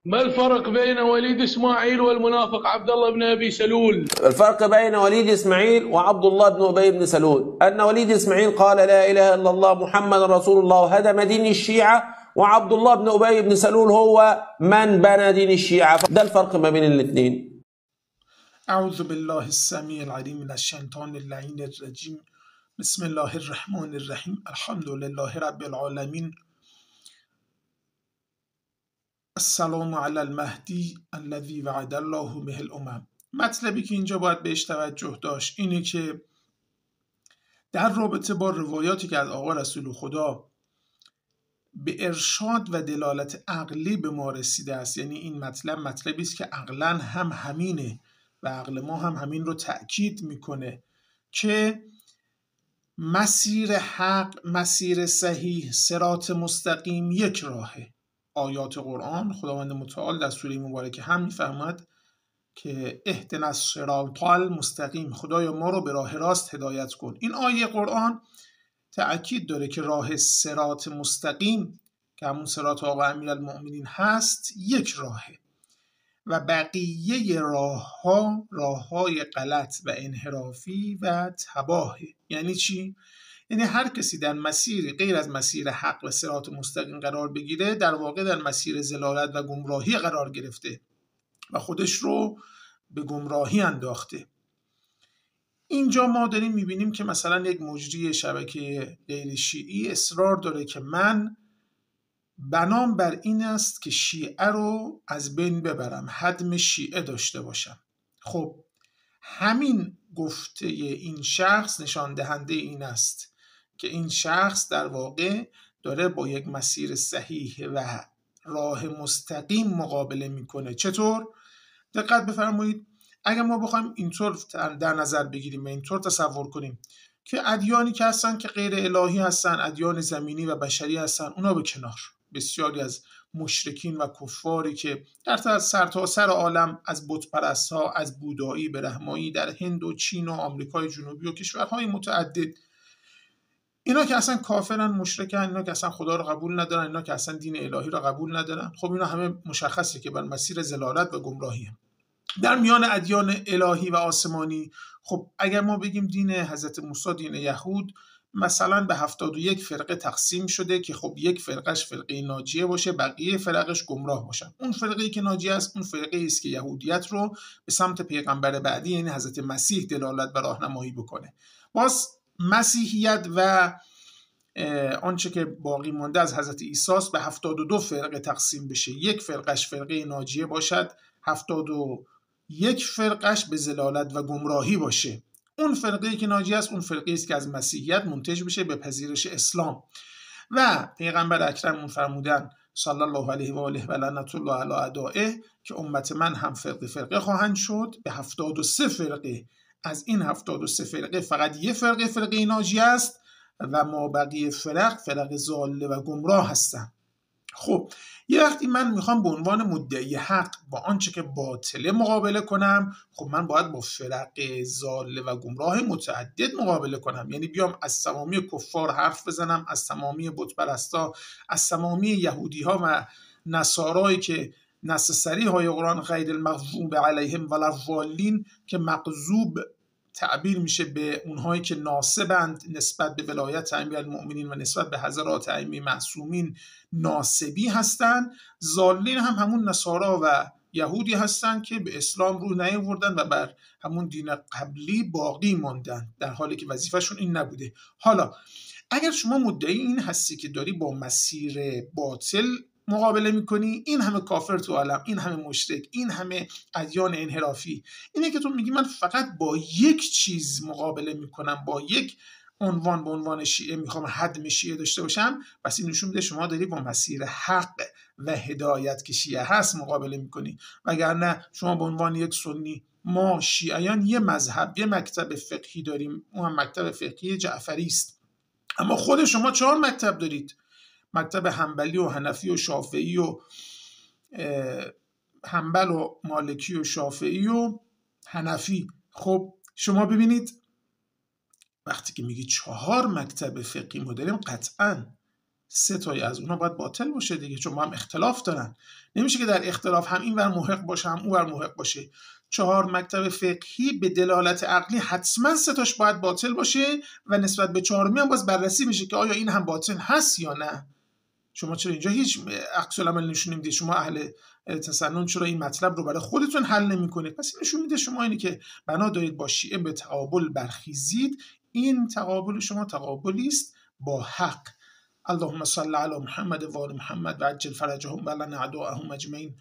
ما الفرق بين وليد إسماعيل والمنافق عبد الله بن أبي سلول؟ الفرق بين وليد إسماعيل وعبد الله بن أبي بن سلول أن وليد إسماعيل قال لا إله إلا الله محمد رسول الله وهدم دين الشيعة، وعبد الله بن أبي بن سلول هو من بنى دين الشيعة. ده الفرق ما بين الاثنين. أعوذ بالله السميع العليم من الشيطان اللعين الرجيم. بسم الله الرحمن الرحیم. الحمد لله رب العالمین. السلام علی المهدی الذی وعد الله به الامم. مطلبی که اینجا باید بهش توجه داشت اینه که در رابطه با روایاتی که از آقا رسول خدا به ارشاد و دلالت عقلی به ما رسیده است، یعنی این مطلبی است که عقلا هم همینه و عقل ما هم همین رو تأکید میکنه که مسیر حق، مسیر صحیح، صراط مستقیم یک راهه. آیات قرآن خداوند متعال در سوره مبارکه هم میفرماید که اهدنا الصراط المستقیم، خدایا ما رو به راه راست هدایت کن. این آیه قرآن تأکید داره که راه صراط مستقیم که همون صراط آقا امیرالمؤمنین هست یک راهه و بقیه راههای غلط و انحرافی و تباهه. یعنی چی؟ یعنی هر کسی در مسیری غیر از مسیر حق و صراط مستقیم قرار بگیره در واقع در مسیر ضلالت و گمراهی قرار گرفته و خودش رو به گمراهی انداخته. اینجا ما داریم میبینیم که مثلا یک مجری شبکه غیر شیعی اصرار داره که من بنام بر این است که شیعه رو از بین ببرم، هدم شیعه داشته باشم. خب همین گفته این شخص نشان دهنده این است که این شخص در واقع داره با یک مسیر صحیح و راه مستقیم مقابله میکنه. چطور؟ دقت بفرمایید. اگر ما بخوایم اینطور در نظر بگیریم و اینطور تصور کنیم که ادیانی که هستن که غیر الهی هستن، ادیان زمینی و بشری هستن، اونا به کنار، بسیاری از مشرکین و کفاری که در سرتاسر عالم از بت پرست‌ها، از بودایی به رحمایی در هند و چین و آمریکای جنوبی و کشورهای متعدد، اینا که اصلا کافرن، مشرکن، اینا که اصلا خدا رو قبول ندارن، اینا که اصلا دین الهی رو قبول ندارن، خب اینا همه مشخصه که بر مسیر ضلالت و گمراهی. در میان ادیان الهی و آسمانی، خب اگر ما بگیم دین حضرت موسی، دین یهود، مثلا به 71 فرقه تقسیم شده که خب یک فرقش فرقه ناجیه باشه، بقیه فرقش گمراه باشن. اون فرقه‌ای که ناجیه است اون فرقه‌ای است که یهودیت رو به سمت پیغمبر بعدی یعنی حضرت مسیح دلالت و راهنمایی بکنه. باز مسیحیت و آنچه که باقی مانده از حضرت عیسی به 72 فرقه تقسیم بشه، یک فرقش فرقه ناجیه باشد، 71 فرقش به ضلالت و گمراهی باشه. اون فرقه‌ای که ناجی است اون فرقه‌ای است که از مسیحیت منتج بشه به پذیرش اسلام. و پیغمبر اکرم فرمودن صلی الله علیه و آله و لعنت الله علی اعدائه که امت من هم فرقه خواهند شد به 73 فرقه. از این 73 فرقه فقط یک فرقه ناجی است و ما بقیه فرق ضاله و گمراه هستند. خب یه وقتی من میخوام به عنوان مدعی حق با آنچه که باطله مقابله کنم، خب من باید با فرق ضاله و گمراه متعدد مقابله کنم. یعنی بیام از تمامی کفار حرف بزنم، از تمامی بت پرستا، از تمامی یهودی ها و نصارایی که نص صریح های قرآن غیر المغضوب علیهم ولا الضالین که مغضوب تعبیر میشه به اونهایی که ناسبند نسبت به ولایت امیرالمؤمنین و نسبت به حضرات ائمه معصومین ناسبی هستند. ضالین هم همون نصارا و یهودی هستند که به اسلام رو نیاوردن و بر همون دین قبلی باقی ماندن در حالی که وظیفه‌شون این نبوده. حالا اگر شما مدعی این هستی که داری با مسیر باطل مقابله میکنی، این همه کافر تو عالم، این همه مشرک، این همه ادیان انحرافی، اینه که تو میگی من فقط با یک چیز مقابله میکنم، با یک عنوان به عنوان شیعه میخوام هدم شیعه داشته باشم، پس این نشون میده شما داری با مسیر حق و هدایت که شیعه هست مقابله میکنی. وگرنه شما به عنوان یک سنی، ما شیعیان یه مذهب، یه مکتب فقهی داریم، اون هم مکتب فقهی جعفری است، اما خود شما 4 مکتب دارید، مکتب حنبلی و حنفی و شافعی و حنبل و مالکی و شافعی و حنفی. خب شما ببینید وقتی که میگی 4 مکتب فقهی ما داریم، قطعاً 3 تایی از اونها باید باطل باشه دیگه، چون با هم اختلاف دارن. نمیشه که در اختلاف هم این ور محق باشه هم اون ور محق باشه. 4 مکتب فقهی به دلالت عقلی حتما 3 تاش باید باطل باشه و نسبت به 4می هم باز بررسی میشه که آیا این هم باطل هست یا نه. شما چرا اینجا هیچ عکس العمل نشون نمیدید؟ شما اهل تسنن چرا این مطلب رو برای خودتون حل نمیکنید؟ پس این نشون میده شما اینی که بنا دارید با شیعه به تقابل برخیزید. این تقابل شما تقابلی است با حق. اللهم صل علی محمد و آل محمد و عجل فرجهم و لنا اعداءهم اجمعین.